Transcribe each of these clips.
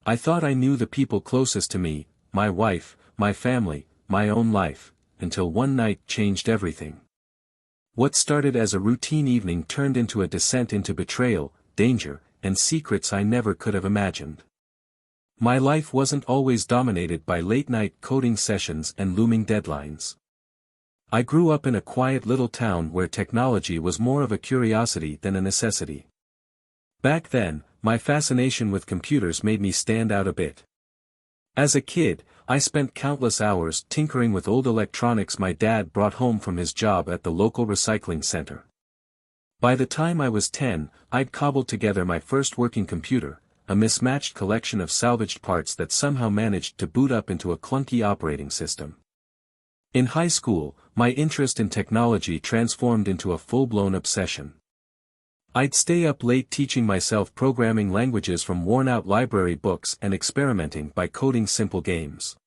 I thought I knew the people closest to me, my wife, my family, my own life, until one night changed everything. What started as a routine evening turned into a descent into betrayal, danger, and secrets I never could have imagined. My life wasn't always dominated by late-night coding sessions and looming deadlines. I grew up in a quiet little town where technology was more of a curiosity than a necessity. Back then, my fascination with computers made me stand out a bit. As a kid, I spent countless hours tinkering with old electronics my dad brought home from his job at the local recycling center. By the time I was 10, I'd cobbled together my first working computer, a mismatched collection of salvaged parts that somehow managed to boot up into a clunky operating system. In high school, my interest in technology transformed into a full-blown obsession. I'd stay up late teaching myself programming languages from worn-out library books and experimenting by coding simple games.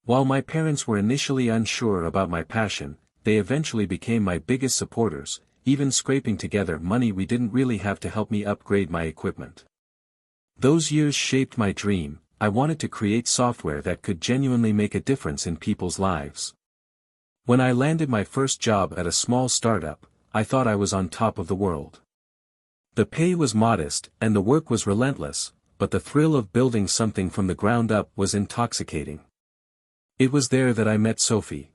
While my parents were initially unsure about my passion, they eventually became my biggest supporters, even scraping together money we didn't really have to help me upgrade my equipment. Those years shaped my dream. I wanted to create software that could genuinely make a difference in people's lives. When I landed my first job at a small startup, I thought I was on top of the world. The pay was modest, and the work was relentless, but the thrill of building something from the ground up was intoxicating. It was there that I met Sophie.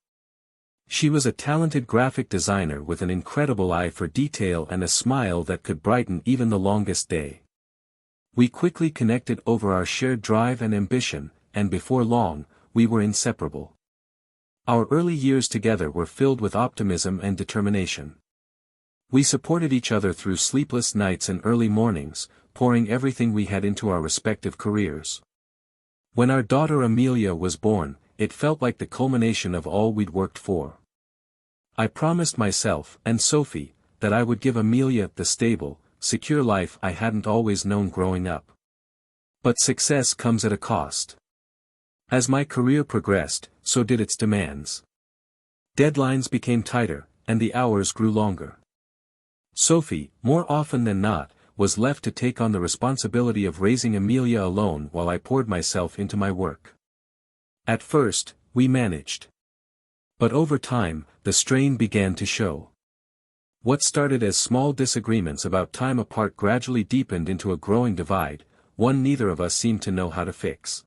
She was a talented graphic designer with an incredible eye for detail and a smile that could brighten even the longest day. We quickly connected over our shared drive and ambition, and before long, we were inseparable. Our early years together were filled with optimism and determination. We supported each other through sleepless nights and early mornings, pouring everything we had into our respective careers. When our daughter Amelia was born, it felt like the culmination of all we'd worked for. I promised myself, and Sophie, that I would give Amelia the stable, secure life I hadn't always known growing up. But success comes at a cost. As my career progressed, so did its demands. Deadlines became tighter, and the hours grew longer. Sophie, more often than not, was left to take on the responsibility of raising Amelia alone while I poured myself into my work. At first, we managed. But over time, the strain began to show. What started as small disagreements about time apart gradually deepened into a growing divide, one neither of us seemed to know how to fix.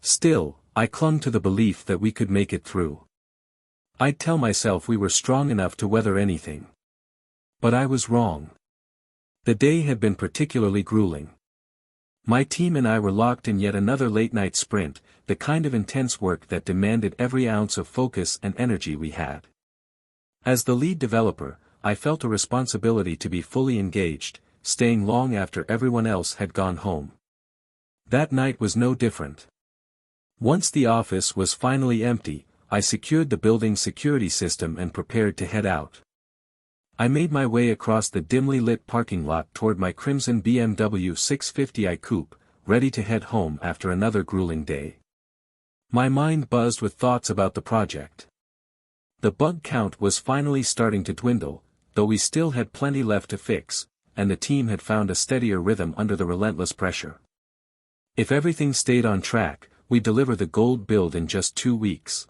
Still, I clung to the belief that we could make it through. I'd tell myself we were strong enough to weather anything. But I was wrong. The day had been particularly grueling. My team and I were locked in yet another late-night sprint, the kind of intense work that demanded every ounce of focus and energy we had. As the lead developer, I felt a responsibility to be fully engaged, staying long after everyone else had gone home. That night was no different. Once the office was finally empty, I secured the building's security system and prepared to head out. I made my way across the dimly lit parking lot toward my crimson BMW 650i coupe, ready to head home after another grueling day. My mind buzzed with thoughts about the project. The bug count was finally starting to dwindle, though we still had plenty left to fix, and the team had found a steadier rhythm under the relentless pressure. If everything stayed on track, we'd deliver the gold build in just 2 weeks.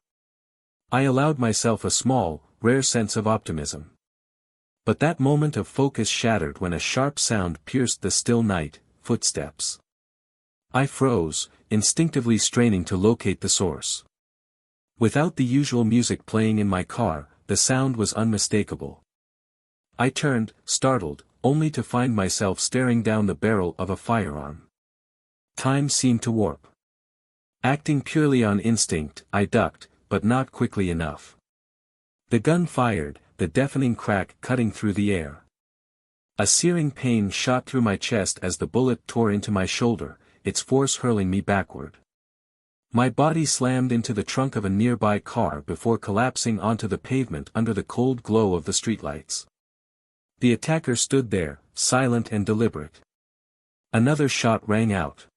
I allowed myself a small, rare sense of optimism. But that moment of focus shattered when a sharp sound pierced the still night: footsteps. I froze, instinctively straining to locate the source. Without the usual music playing in my car, the sound was unmistakable. I turned, startled, only to find myself staring down the barrel of a firearm. Time seemed to warp. Acting purely on instinct, I ducked, but not quickly enough. The gun fired, the deafening crack cutting through the air. A searing pain shot through my chest as the bullet tore into my shoulder, its force hurling me backward. My body slammed into the trunk of a nearby car before collapsing onto the pavement under the cold glow of the streetlights. The attacker stood there, silent and deliberate. Another shot rang out.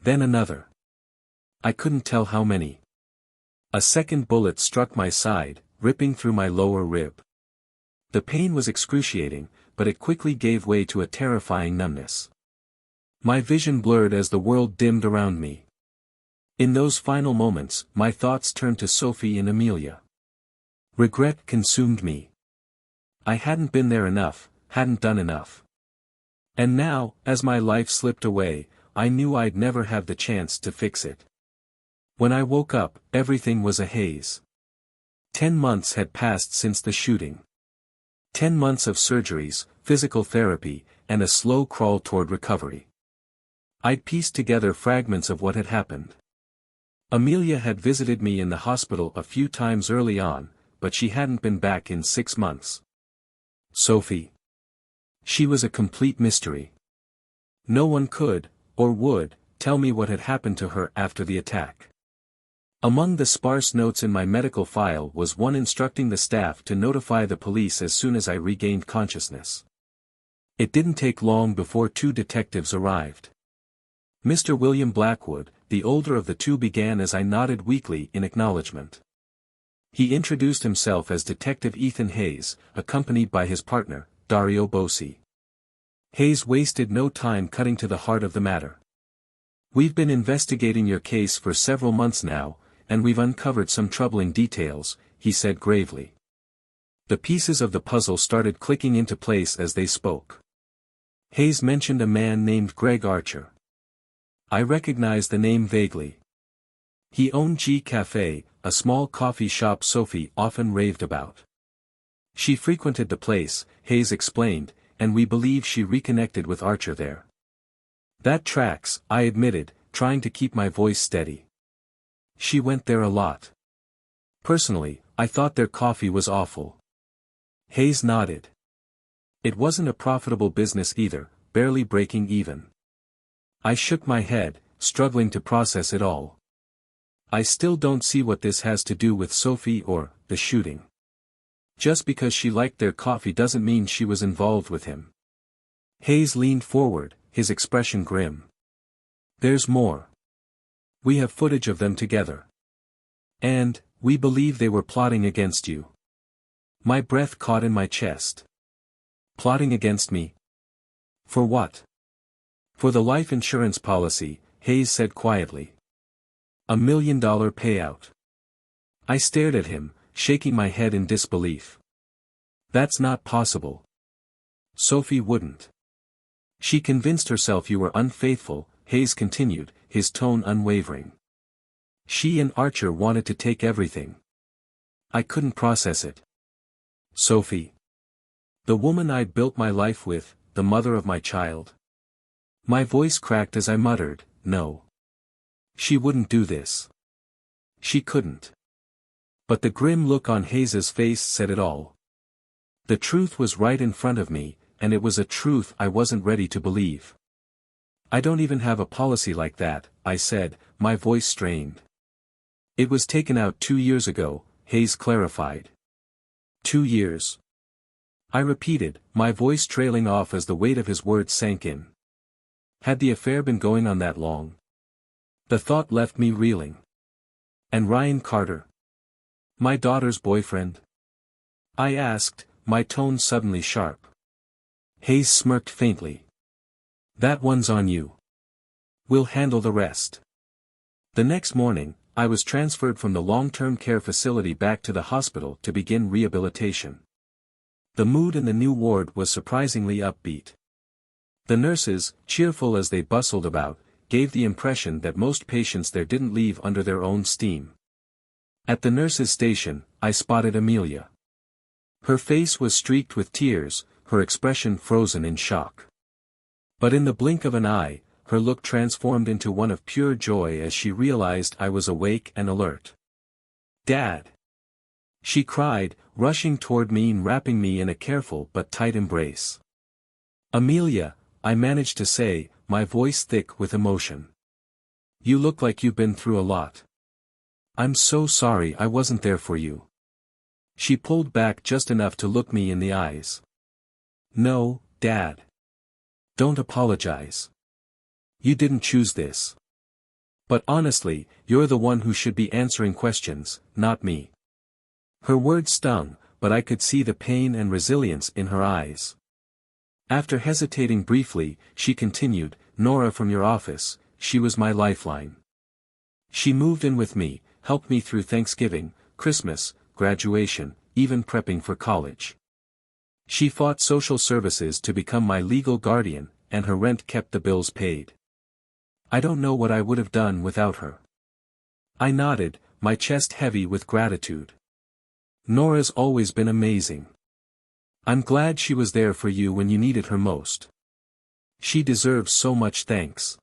Then another. I couldn't tell how many. A second bullet struck my side, ripping through my lower rib. The pain was excruciating, but it quickly gave way to a terrifying numbness. My vision blurred as the world dimmed around me. In those final moments, my thoughts turned to Sophie and Amelia. Regret consumed me. I hadn't been there enough, hadn't done enough. And now, as my life slipped away, I knew I'd never have the chance to fix it. When I woke up, everything was a haze. 10 months had passed since the shooting. 10 months of surgeries, physical therapy, and a slow crawl toward recovery. I'd pieced together fragments of what had happened. Amelia had visited me in the hospital a few times early on, but she hadn't been back in 6 months. Sophie. She was a complete mystery. No one could, or would, tell me what had happened to her after the attack. Among the sparse notes in my medical file was one instructing the staff to notify the police as soon as I regained consciousness. It didn't take long before 2 detectives arrived. Mr. William Blackwood, the older of the 2, began as I nodded weakly in acknowledgement. He introduced himself as Detective Ethan Hayes, accompanied by his partner, Dario Bossi. Hayes wasted no time cutting to the heart of the matter. "We've been investigating your case for several months now, and we've uncovered some troubling details," he said gravely. The pieces of the puzzle started clicking into place as they spoke. Hayes mentioned a man named Greg Archer. I recognized the name vaguely. He owned G Cafe, a small coffee shop Sophie often raved about. She frequented the place, Hayes explained, and we believe she reconnected with Archer there. That tracks, I admitted, trying to keep my voice steady. She went there a lot. Personally, I thought their coffee was awful. Hayes nodded. It wasn't a profitable business either, barely breaking even. I shook my head, struggling to process it all. I still don't see what this has to do with Sophie or the shooting. Just because she liked their coffee doesn't mean she was involved with him. Hayes leaned forward, his expression grim. There's more. We have footage of them together. And, we believe they were plotting against you. My breath caught in my chest. Plotting against me? For what? For the life insurance policy, Hayes said quietly. $1 million payout. I stared at him, shaking my head in disbelief. That's not possible. Sophie wouldn't. She convinced herself you were unfaithful, Hayes continued, his tone unwavering. She and Archer wanted to take everything. I couldn't process it. Sophie. The woman I'd built my life with, the mother of my child. My voice cracked as I muttered, no. She wouldn't do this. She couldn't. But the grim look on Hayes's face said it all. The truth was right in front of me, and it was a truth I wasn't ready to believe. I don't even have a policy like that, I said, my voice strained. It was taken out 2 years ago, Hayes clarified. 2 years. I repeated, my voice trailing off as the weight of his words sank in. Had the affair been going on that long? The thought left me reeling. And Ryan Carter? My daughter's boyfriend? I asked, my tone suddenly sharp. Hayes smirked faintly. That one's on you. We'll handle the rest. The next morning, I was transferred from the long-term care facility back to the hospital to begin rehabilitation. The mood in the new ward was surprisingly upbeat. The nurses, cheerful as they bustled about, gave the impression that most patients there didn't leave under their own steam. At the nurses' station, I spotted Amelia. Her face was streaked with tears, her expression frozen in shock. But in the blink of an eye, her look transformed into one of pure joy as she realized I was awake and alert. Dad! She cried, rushing toward me and wrapping me in a careful but tight embrace. Amelia, I managed to say, my voice thick with emotion. You look like you've been through a lot. I'm so sorry I wasn't there for you. She pulled back just enough to look me in the eyes. No, Dad. Don't apologize. You didn't choose this. But honestly, you're the one who should be answering questions, not me. Her words stung, but I could see the pain and resilience in her eyes. After hesitating briefly, she continued, Nora from your office, she was my lifeline. She moved in with me, helped me through Thanksgiving, Christmas, graduation, even prepping for college. She fought social services to become my legal guardian, and her rent kept the bills paid. I don't know what I would have done without her. I nodded, my chest heavy with gratitude. Nora's always been amazing. I'm glad she was there for you when you needed her most. She deserves so much thanks.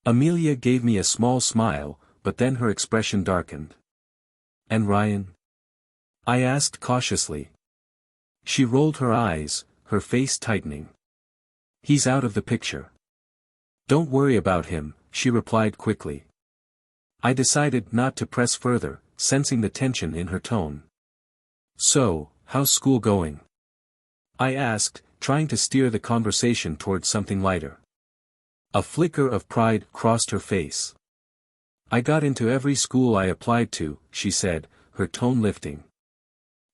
Amelia gave me a small smile, but then her expression darkened. And Ryan? I asked cautiously. She rolled her eyes, her face tightening. He's out of the picture. Don't worry about him, she replied quickly. I decided not to press further, sensing the tension in her tone. So, how's school going? I asked, trying to steer the conversation towards something lighter. A flicker of pride crossed her face. I got into every school I applied to, she said, her tone lifting.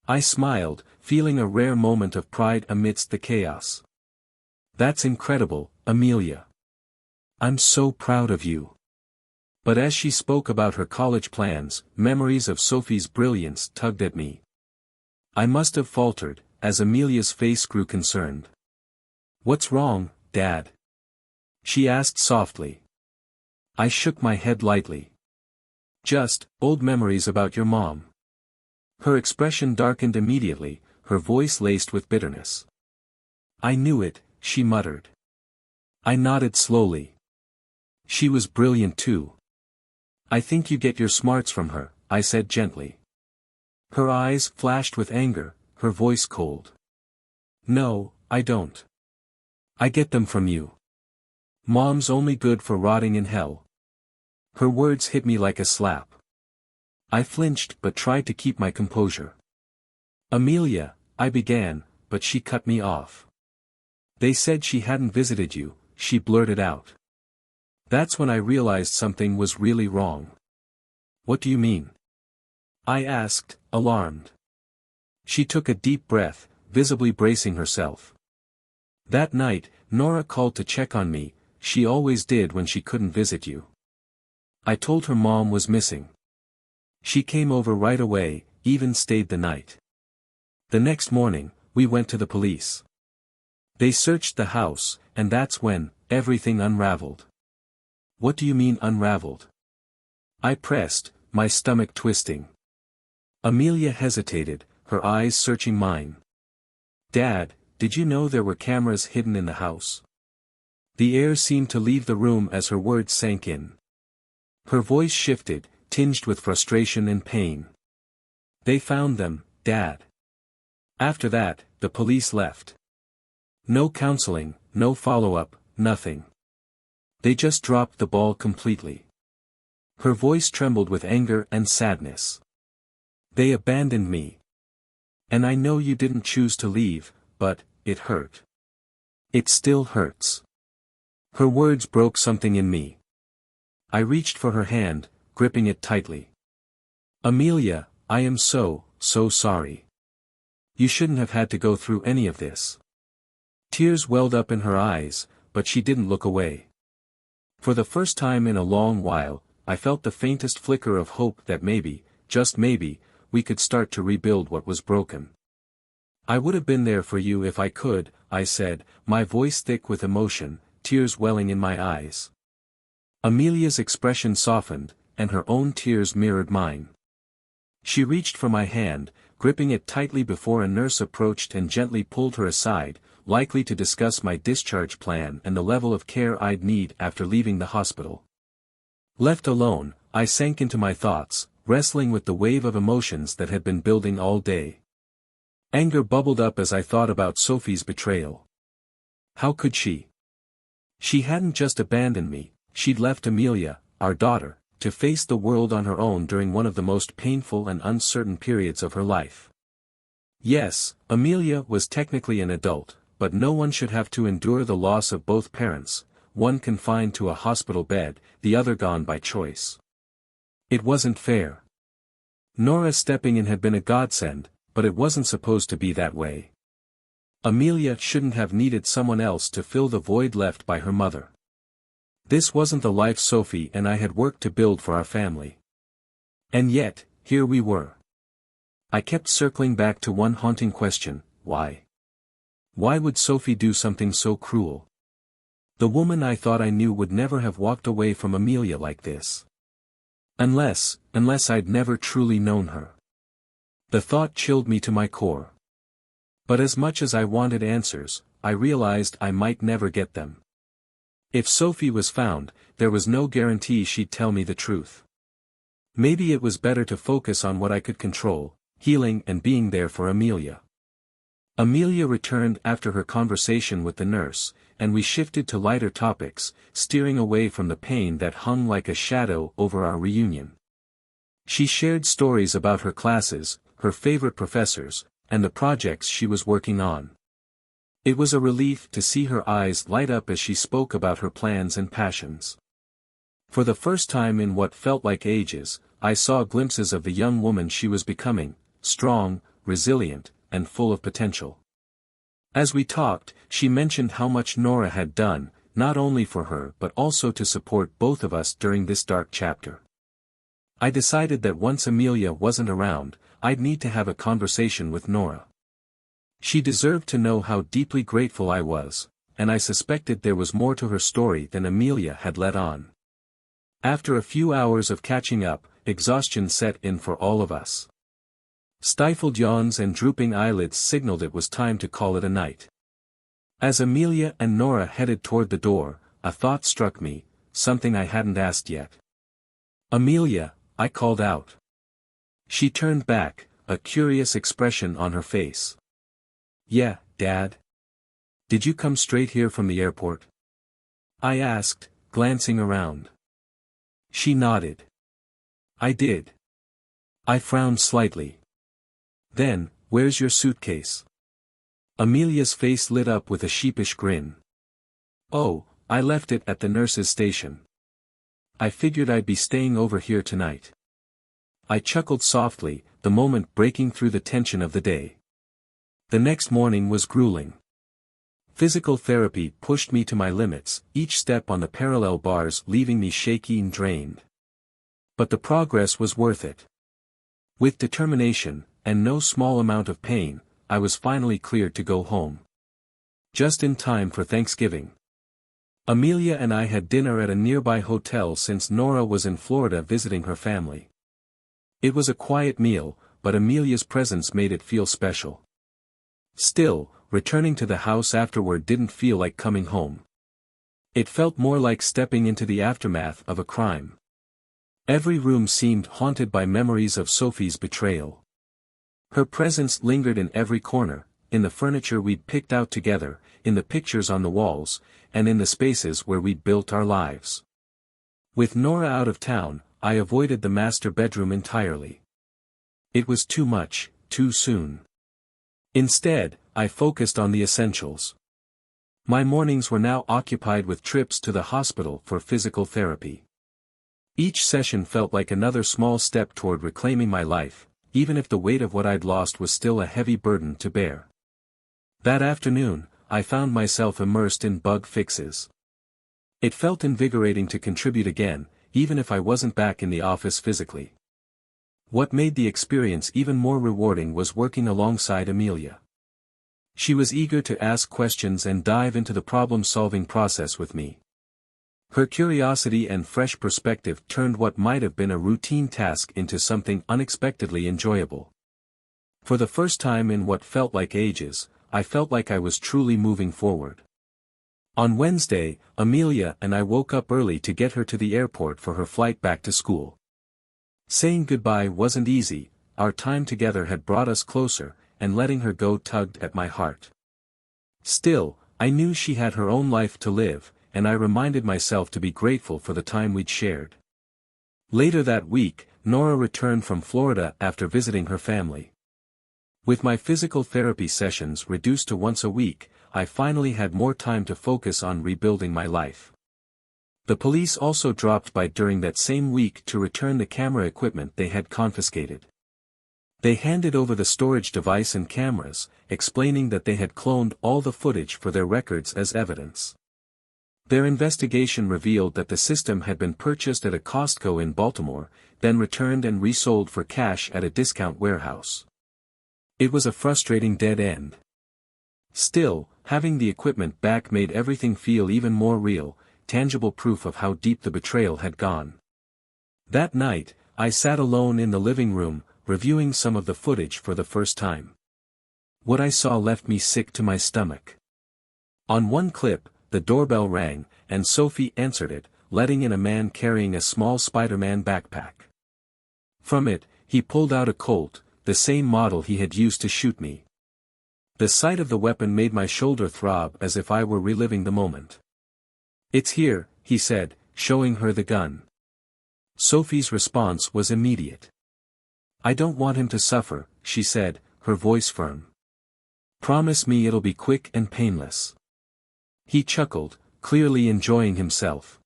I smiled, feeling a rare moment of pride amidst the chaos. That's incredible, Amelia. I'm so proud of you. But as she spoke about her college plans, memories of Sophie's brilliance tugged at me. I must have faltered, as Amelia's face grew concerned. What's wrong, Dad? She asked softly. I shook my head lightly. Just, old memories about your mom. Her expression darkened immediately, her voice laced with bitterness. I knew it, she muttered. I nodded slowly. She was brilliant too. I think you get your smarts from her, I said gently. Her eyes flashed with anger, her voice cold. No, I don't. I get them from you. Mom's only good for rotting in hell. Her words hit me like a slap. I flinched but tried to keep my composure. Amelia, I began, but she cut me off. They said she hadn't visited you, she blurted out. That's when I realized something was really wrong. What do you mean? I asked, alarmed. She took a deep breath, visibly bracing herself. That night, Nora called to check on me, she always did when she couldn't visit you. I told her mom was missing. She came over right away, even stayed the night. The next morning, we went to the police. They searched the house, and that's when everything unraveled. What do you mean unraveled? I pressed, my stomach twisting. Amelia hesitated, her eyes searching mine. Dad, did you know there were cameras hidden in the house? The air seemed to leave the room as her words sank in. Her voice shifted, tinged with frustration and pain. They found them, Dad. After that, the police left. No counseling, no follow-up, nothing. They just dropped the ball completely. Her voice trembled with anger and sadness. They abandoned me. And I know you didn't choose to leave, but it hurt. It still hurts. Her words broke something in me. I reached for her hand, gripping it tightly. Amelia, I am so sorry. You shouldn't have had to go through any of this. Tears welled up in her eyes, but she didn't look away. For the first time in a long while, I felt the faintest flicker of hope that maybe, just maybe, we could start to rebuild what was broken. I would have been there for you if I could, I said, my voice thick with emotion, tears welling in my eyes. Amelia's expression softened, and her own tears mirrored mine. She reached for my hand, gripping it tightly before a nurse approached and gently pulled her aside, likely to discuss my discharge plan and the level of care I'd need after leaving the hospital. Left alone, I sank into my thoughts, wrestling with the wave of emotions that had been building all day. Anger bubbled up as I thought about Sophie's betrayal. How could she? She hadn't just abandoned me, she'd left Amelia, our daughter, to face the world on her own during one of the most painful and uncertain periods of her life. Yes, Amelia was technically an adult, but no one should have to endure the loss of both parents, one confined to a hospital bed, the other gone by choice. It wasn't fair. Nora stepping in had been a godsend, but it wasn't supposed to be that way. Amelia shouldn't have needed someone else to fill the void left by her mother. This wasn't the life Sophie and I had worked to build for our family. And yet, here we were. I kept circling back to one haunting question: why? Why would Sophie do something so cruel? The woman I thought I knew would never have walked away from Amelia like this. Unless I'd never truly known her. The thought chilled me to my core. But as much as I wanted answers, I realized I might never get them. If Sophie was found, there was no guarantee she'd tell me the truth. Maybe it was better to focus on what I could control, healing and being there for Amelia. Amelia returned after her conversation with the nurse, and we shifted to lighter topics, steering away from the pain that hung like a shadow over our reunion. She shared stories about her classes, her favorite professors, and the projects she was working on. It was a relief to see her eyes light up as she spoke about her plans and passions. For the first time in what felt like ages, I saw glimpses of the young woman she was becoming: strong, resilient, and full of potential. As we talked, she mentioned how much Nora had done, not only for her but also to support both of us during this dark chapter. I decided that once Amelia wasn't around, I'd need to have a conversation with Nora. She deserved to know how deeply grateful I was, and I suspected there was more to her story than Amelia had let on. After a few hours of catching up, exhaustion set in for all of us. Stifled yawns and drooping eyelids signaled it was time to call it a night. As Amelia and Nora headed toward the door, a thought struck me, something I hadn't asked yet. "Amelia," I called out. She turned back, a curious expression on her face. "Yeah, Dad? Did you come straight here from the airport?" I asked, glancing around. She nodded. "I did." I frowned slightly. "Then, where's your suitcase?" Amelia's face lit up with a sheepish grin. "Oh, I left it at the nurse's station. I figured I'd be staying over here tonight." I chuckled softly, the moment breaking through the tension of the day. The next morning was grueling. Physical therapy pushed me to my limits, each step on the parallel bars leaving me shaky and drained. But the progress was worth it. With determination, and no small amount of pain, I was finally cleared to go home. Just in time for Thanksgiving. Amelia and I had dinner at a nearby hotel since Nora was in Florida visiting her family. It was a quiet meal, but Amelia's presence made it feel special. Still, returning to the house afterward didn't feel like coming home. It felt more like stepping into the aftermath of a crime. Every room seemed haunted by memories of Sophie's betrayal. Her presence lingered in every corner, in the furniture we'd picked out together, in the pictures on the walls, and in the spaces where we'd built our lives. With Nora out of town, I avoided the master bedroom entirely. It was too much, too soon. Instead, I focused on the essentials. My mornings were now occupied with trips to the hospital for physical therapy. Each session felt like another small step toward reclaiming my life, even if the weight of what I'd lost was still a heavy burden to bear. That afternoon, I found myself immersed in bug fixes. It felt invigorating to contribute again, even if I wasn't back in the office physically. What made the experience even more rewarding was working alongside Amelia. She was eager to ask questions and dive into the problem-solving process with me. Her curiosity and fresh perspective turned what might have been a routine task into something unexpectedly enjoyable. For the first time in what felt like ages, I felt like I was truly moving forward. On Wednesday, Amelia and I woke up early to get her to the airport for her flight back to school. Saying goodbye wasn't easy, our time together had brought us closer, and letting her go tugged at my heart. Still, I knew she had her own life to live, and I reminded myself to be grateful for the time we'd shared. Later that week, Nora returned from Florida after visiting her family. With my physical therapy sessions reduced to once a week, I finally had more time to focus on rebuilding my life. The police also dropped by during that same week to return the camera equipment they had confiscated. They handed over the storage device and cameras, explaining that they had cloned all the footage for their records as evidence. Their investigation revealed that the system had been purchased at a Costco in Baltimore, then returned and resold for cash at a discount warehouse. It was a frustrating dead end. Still, having the equipment back made everything feel even more real, tangible proof of how deep the betrayal had gone. That night, I sat alone in the living room, reviewing some of the footage for the first time. What I saw left me sick to my stomach. On one clip, the doorbell rang, and Sophie answered it, letting in a man carrying a small Spider-Man backpack. From it, he pulled out a Colt, the same model he had used to shoot me. The sight of the weapon made my shoulder throb as if I were reliving the moment. "It's here," he said, showing her the gun. Sophie's response was immediate. "I don't want him to suffer," she said, her voice firm. "Promise me it'll be quick and painless." He chuckled, clearly enjoying himself.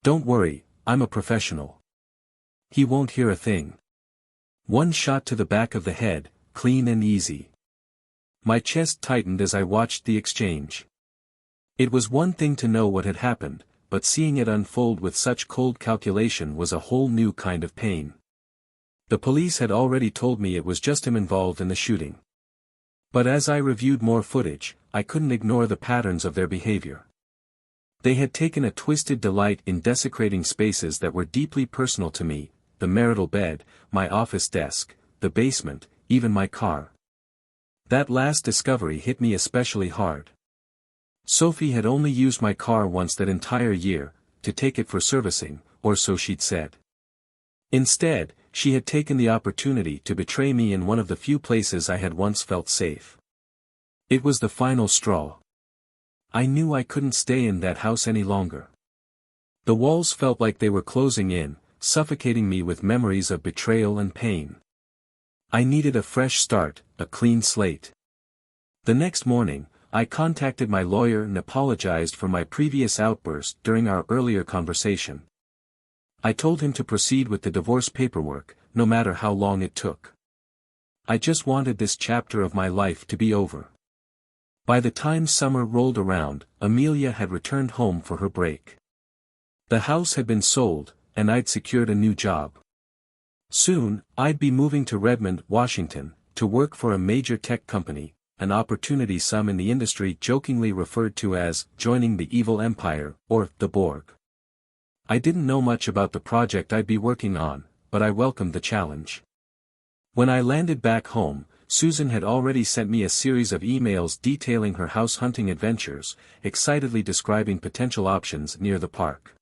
"Don't worry, I'm a professional. He won't hear a thing. One shot to the back of the head, clean and easy." My chest tightened as I watched the exchange. It was one thing to know what had happened, but seeing it unfold with such cold calculation was a whole new kind of pain. The police had already told me it was just him involved in the shooting. But as I reviewed more footage, I couldn't ignore the patterns of their behavior. They had taken a twisted delight in desecrating spaces that were deeply personal to me: the marital bed, my office desk, the basement, even my car. That last discovery hit me especially hard. Sophie had only used my car once that entire year, to take it for servicing, or so she'd said. Instead, she had taken the opportunity to betray me in one of the few places I had once felt safe. It was the final straw. I knew I couldn't stay in that house any longer. The walls felt like they were closing in, suffocating me with memories of betrayal and pain. I needed a fresh start, a clean slate. The next morning, I contacted my lawyer and apologized for my previous outburst during our earlier conversation. I told him to proceed with the divorce paperwork, no matter how long it took. I just wanted this chapter of my life to be over. By the time summer rolled around, Amelia had returned home for her break. The house had been sold, and I'd secured a new job. Soon, I'd be moving to Redmond, Washington, to work for a major tech company, an opportunity some in the industry jokingly referred to as joining the evil empire, or the Borg. I didn't know much about the project I'd be working on, but I welcomed the challenge. When I landed back home, Susan had already sent me a series of emails detailing her house hunting adventures, excitedly describing potential options near the park.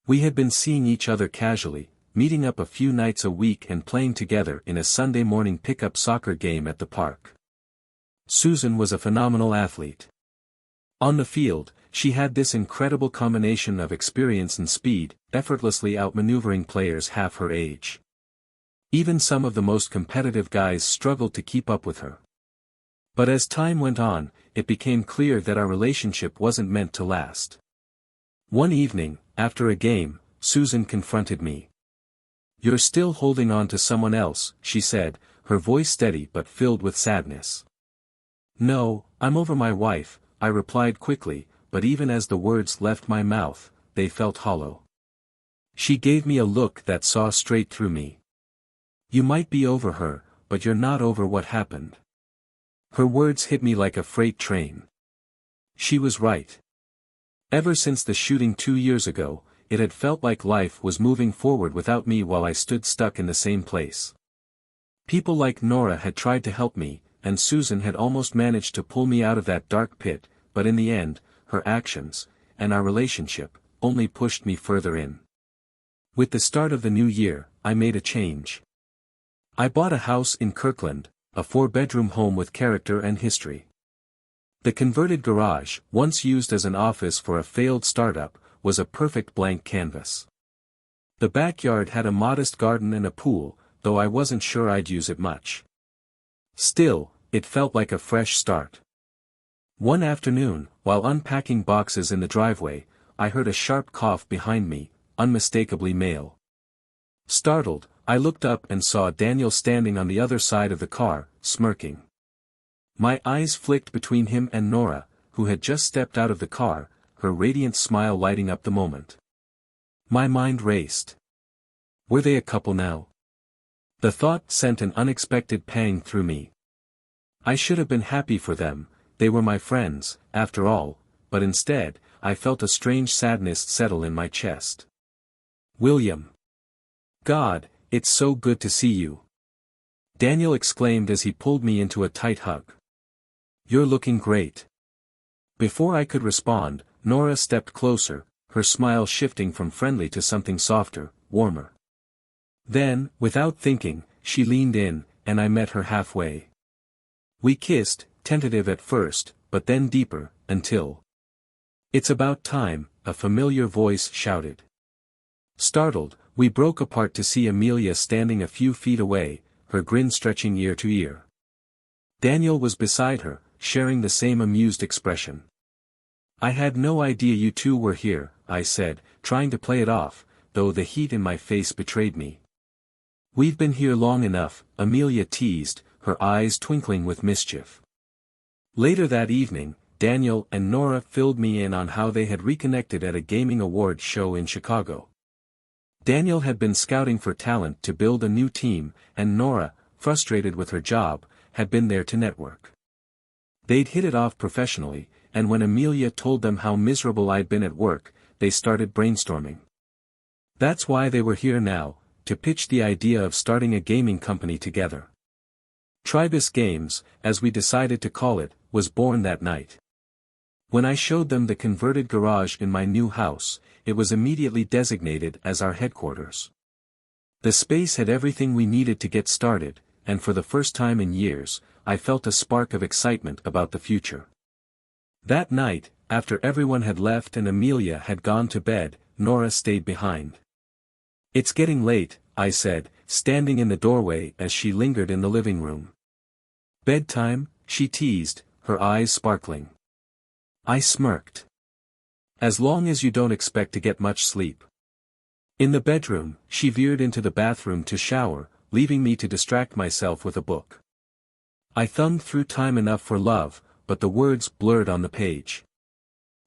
We had been seeing each other casually, meeting up a few nights a week and playing together in a Sunday morning pickup soccer game at the park. Susan was a phenomenal athlete. On the field, she had this incredible combination of experience and speed, effortlessly outmaneuvering players half her age. Even some of the most competitive guys struggled to keep up with her. But as time went on, it became clear that our relationship wasn't meant to last. One evening, after a game, Susan confronted me. "You're still holding on to someone else," she said, her voice steady but filled with sadness. "No, I'm over my wife," I replied quickly, but even as the words left my mouth, they felt hollow. She gave me a look that saw straight through me. "You might be over her, but you're not over what happened." Her words hit me like a freight train. She was right. Ever since the shooting 2 years ago, it had felt like life was moving forward without me while I stood stuck in the same place. People like Nora had tried to help me, and Susan had almost managed to pull me out of that dark pit, but in the end, her actions, and our relationship, only pushed me further in. With the start of the new year, I made a change. I bought a house in Kirkland, a 4-bedroom home with character and history. The converted garage, once used as an office for a failed startup, was a perfect blank canvas. The backyard had a modest garden and a pool, though I wasn't sure I'd use it much. Still, it felt like a fresh start. One afternoon, while unpacking boxes in the driveway, I heard a sharp cough behind me, unmistakably male. Startled, I looked up and saw Daniel standing on the other side of the car, smirking. My eyes flicked between him and Nora, who had just stepped out of the car, her radiant smile lighting up the moment. My mind raced. Were they a couple now? The thought sent an unexpected pang through me. I should have been happy for them, they were my friends, after all, but instead, I felt a strange sadness settle in my chest. William. God, it's so good to see you. Daniel exclaimed as he pulled me into a tight hug. You're looking great. Before I could respond, Nora stepped closer, her smile shifting from friendly to something softer, warmer. Then, without thinking, she leaned in, and I met her halfway. We kissed, tentative at first, but then deeper, until... It's about time, a familiar voice shouted. Startled, we broke apart to see Amelia standing a few feet away, her grin stretching ear to ear. Daniel was beside her, sharing the same amused expression. I had no idea you two were here, I said, trying to play it off, though the heat in my face betrayed me. We've been here long enough, Amelia teased, her eyes twinkling with mischief. Later that evening, Daniel and Nora filled me in on how they had reconnected at a gaming awards show in Chicago. Daniel had been scouting for talent to build a new team, and Nora, frustrated with her job, had been there to network. They'd hit it off professionally, and when Amelia told them how miserable I'd been at work, they started brainstorming. That's why they were here now, to pitch the idea of starting a gaming company together. Tribus Games, as we decided to call it, was born that night. When I showed them the converted garage in my new house, it was immediately designated as our headquarters. The space had everything we needed to get started, and for the first time in years, I felt a spark of excitement about the future. That night, after everyone had left and Amelia had gone to bed, Nora stayed behind. It's getting late, I said, standing in the doorway as she lingered in the living room. Bedtime, she teased, her eyes sparkling. I smirked. As long as you don't expect to get much sleep. In the bedroom, she veered into the bathroom to shower, leaving me to distract myself with a book. I thumbed through Time Enough for Love, but the words blurred on the page.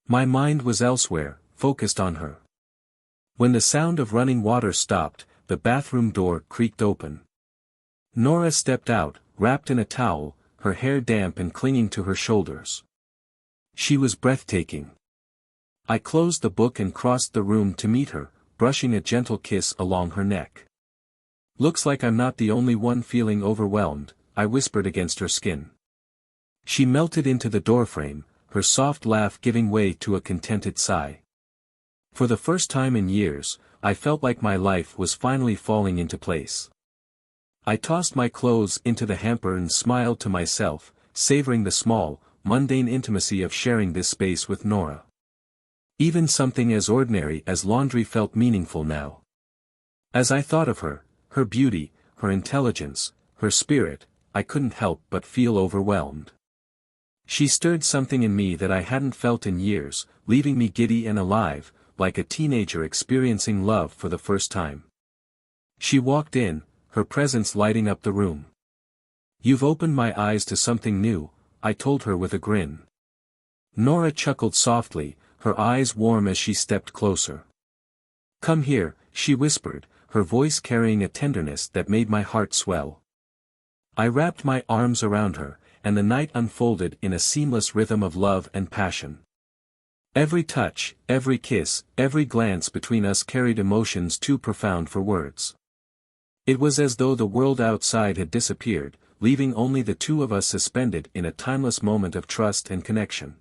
My mind was elsewhere, focused on her. When the sound of running water stopped, the bathroom door creaked open. Nora stepped out, wrapped in a towel, her hair damp and clinging to her shoulders. She was breathtaking. I closed the book and crossed the room to meet her, brushing a gentle kiss along her neck. Looks like I'm not the only one feeling overwhelmed, I whispered against her skin. She melted into the doorframe, her soft laugh giving way to a contented sigh. For the first time in years, I felt like my life was finally falling into place. I tossed my clothes into the hamper and smiled to myself, savoring the small, mundane intimacy of sharing this space with Nora. Even something as ordinary as laundry felt meaningful now. As I thought of her, her beauty, her intelligence, her spirit, I couldn't help but feel overwhelmed. She stirred something in me that I hadn't felt in years, leaving me giddy and alive, like a teenager experiencing love for the first time. She walked in, her presence lighting up the room. You've opened my eyes to something new, I told her with a grin. Nora chuckled softly, her eyes warm as she stepped closer. Come here, she whispered, her voice carrying a tenderness that made my heart swell. I wrapped my arms around her, and the night unfolded in a seamless rhythm of love and passion. Every touch, every kiss, every glance between us carried emotions too profound for words. It was as though the world outside had disappeared, leaving only the two of us suspended in a timeless moment of trust and connection.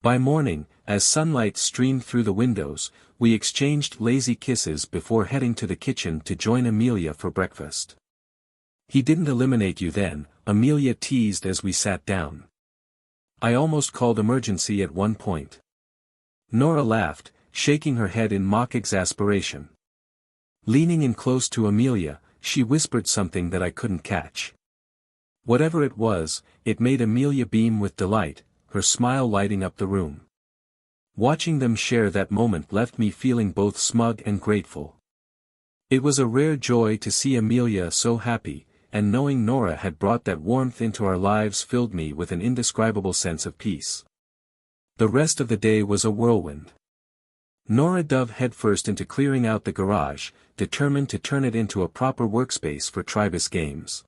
By morning, as sunlight streamed through the windows, we exchanged lazy kisses before heading to the kitchen to join Amelia for breakfast. He didn't eliminate you then, Amelia teased as we sat down. I almost called emergency at one point. Nora laughed, shaking her head in mock exasperation. Leaning in close to Amelia, she whispered something that I couldn't catch. Whatever it was, it made Amelia beam with delight, her smile lighting up the room. Watching them share that moment left me feeling both smug and grateful. It was a rare joy to see Amelia so happy, and knowing Nora had brought that warmth into our lives filled me with an indescribable sense of peace. The rest of the day was a whirlwind. Nora dove headfirst into clearing out the garage, determined to turn it into a proper workspace for Tribus games.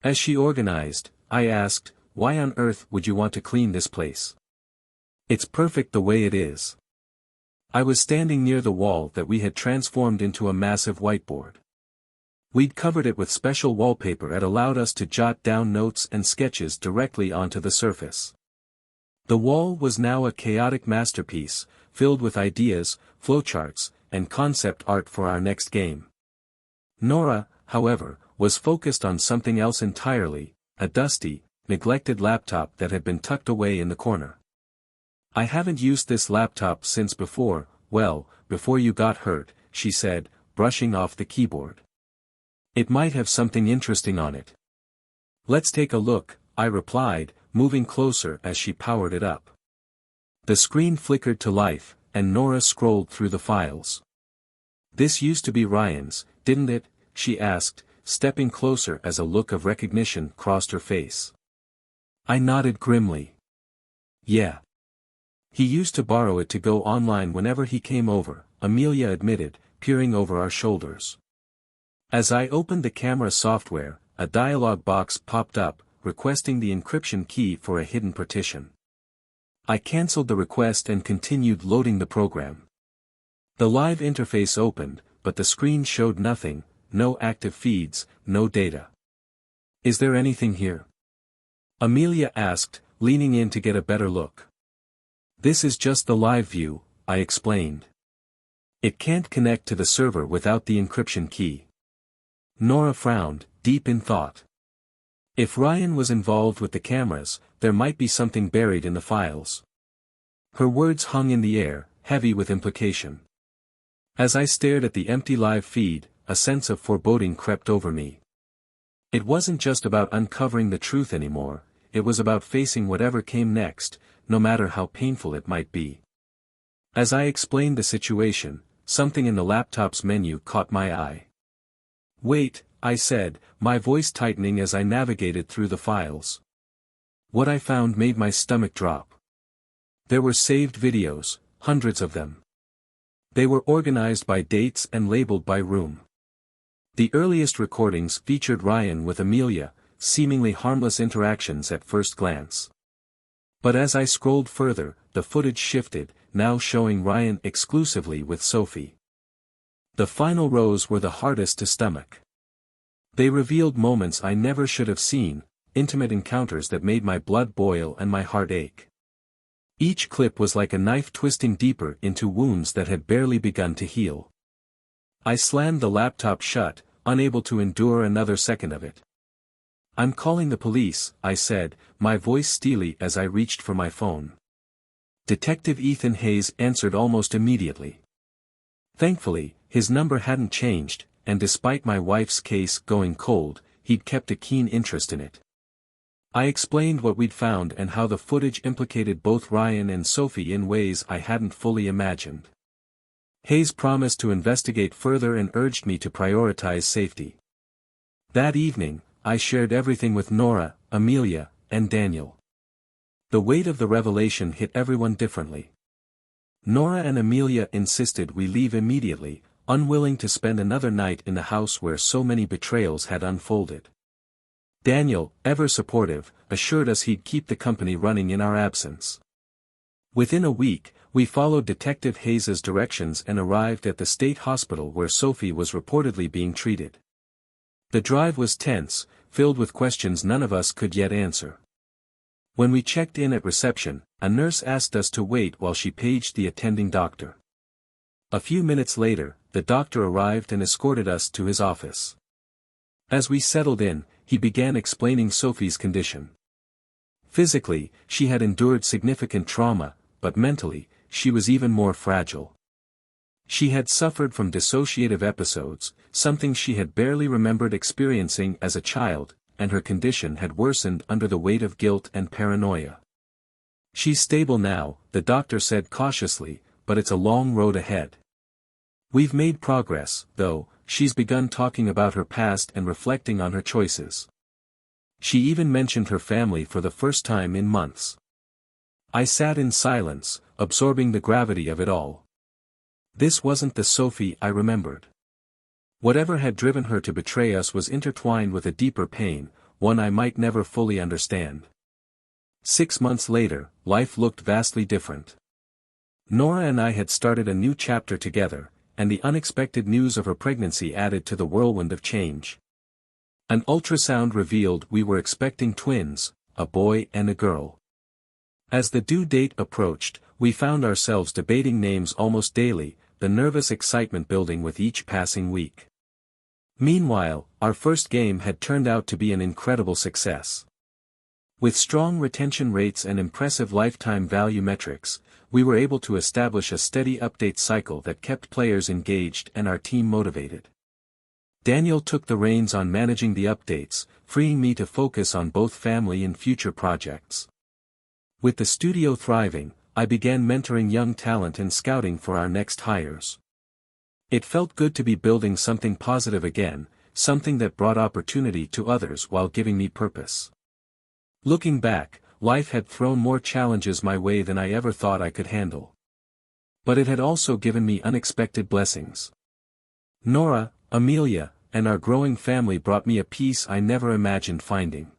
As she organized, I asked, "Why on earth would you want to clean this place? It's perfect the way it is." I was standing near the wall that we had transformed into a massive whiteboard. We'd covered it with special wallpaper that allowed us to jot down notes and sketches directly onto the surface. The wall was now a chaotic masterpiece, filled with ideas, flowcharts, and concept art for our next game. Nora, however, was focused on something else entirely, a dusty, neglected laptop that had been tucked away in the corner. "I haven't used this laptop since before you got hurt," she said, brushing off the keyboard. "It might have something interesting on it." "Let's take a look," I replied, moving closer as she powered it up. The screen flickered to life, and Nora scrolled through the files. "This used to be Ryan's, didn't it?" she asked, stepping closer as a look of recognition crossed her face. I nodded grimly. "Yeah. He used to borrow it to go online whenever he came over," Amelia admitted, peering over our shoulders. As I opened the camera software, a dialog box popped up, requesting the encryption key for a hidden partition. I canceled the request and continued loading the program. The live interface opened, but the screen showed nothing, no active feeds, no data. "Is there anything here?" Amelia asked, leaning in to get a better look. "This is just the live view," I explained. "It can't connect to the server without the encryption key." Nora frowned, deep in thought. If Ryan was involved with the cameras, there might be something buried in the files. Her words hung in the air, heavy with implication. As I stared at the empty live feed, a sense of foreboding crept over me. It wasn't just about uncovering the truth anymore, it was about facing whatever came next, no matter how painful it might be. As I explained the situation, something in the laptop's menu caught my eye. "Wait," I said, my voice tightening as I navigated through the files. What I found made my stomach drop. There were saved videos, hundreds of them. They were organized by dates and labeled by room. The earliest recordings featured Ryan with Amelia, seemingly harmless interactions at first glance. But as I scrolled further, the footage shifted, now showing Ryan exclusively with Sophie. The final rows were the hardest to stomach. They revealed moments I never should have seen, intimate encounters that made my blood boil and my heart ache. Each clip was like a knife twisting deeper into wounds that had barely begun to heal. I slammed the laptop shut, unable to endure another second of it. "I'm calling the police," I said, my voice steely as I reached for my phone. Detective Ethan Hayes answered almost immediately. Thankfully, his number hadn't changed, and despite my wife's case going cold, he'd kept a keen interest in it. I explained what we'd found and how the footage implicated both Ryan and Sophie in ways I hadn't fully imagined. Hayes promised to investigate further and urged me to prioritize safety. That evening, I shared everything with Nora, Amelia, and Daniel. The weight of the revelation hit everyone differently. Nora and Amelia insisted we leave immediately, unwilling to spend another night in the house where so many betrayals had unfolded. Daniel, ever supportive, assured us he'd keep the company running in our absence. Within a week, we followed Detective Hayes' directions and arrived at the state hospital where Sophie was reportedly being treated. The drive was tense, filled with questions none of us could yet answer. When we checked in at reception, a nurse asked us to wait while she paged the attending doctor. A few minutes later, the doctor arrived and escorted us to his office. As we settled in, he began explaining Sophie's condition. Physically, she had endured significant trauma, but mentally, she was even more fragile. She had suffered from dissociative episodes, something she had barely remembered experiencing as a child, and her condition had worsened under the weight of guilt and paranoia. "She's stable now," the doctor said cautiously, "but it's a long road ahead. We've made progress, though. She's begun talking about her past and reflecting on her choices. She even mentioned her family for the first time in months." I sat in silence, absorbing the gravity of it all. This wasn't the Sophie I remembered. Whatever had driven her to betray us was intertwined with a deeper pain, one I might never fully understand. 6 months later, life looked vastly different. Nora and I had started a new chapter together, and the unexpected news of her pregnancy added to the whirlwind of change. An ultrasound revealed we were expecting twins, a boy and a girl. As the due date approached, we found ourselves debating names almost daily, the nervous excitement building with each passing week. Meanwhile, our first game had turned out to be an incredible success. With strong retention rates and impressive lifetime value metrics, we were able to establish a steady update cycle that kept players engaged and our team motivated. Daniel took the reins on managing the updates, freeing me to focus on both family and future projects. With the studio thriving, I began mentoring young talent and scouting for our next hires. It felt good to be building something positive again, something that brought opportunity to others while giving me purpose. Looking back, life had thrown more challenges my way than I ever thought I could handle. But it had also given me unexpected blessings. Nora, Amelia, and our growing family brought me a peace I never imagined finding.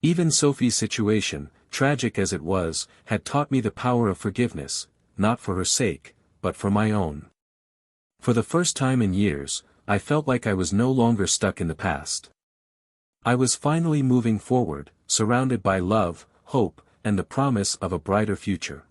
Even Sophie's situation, tragic as it was, had taught me the power of forgiveness, not for her sake, but for my own. For the first time in years, I felt like I was no longer stuck in the past. I was finally moving forward, surrounded by love, hope, and the promise of a brighter future.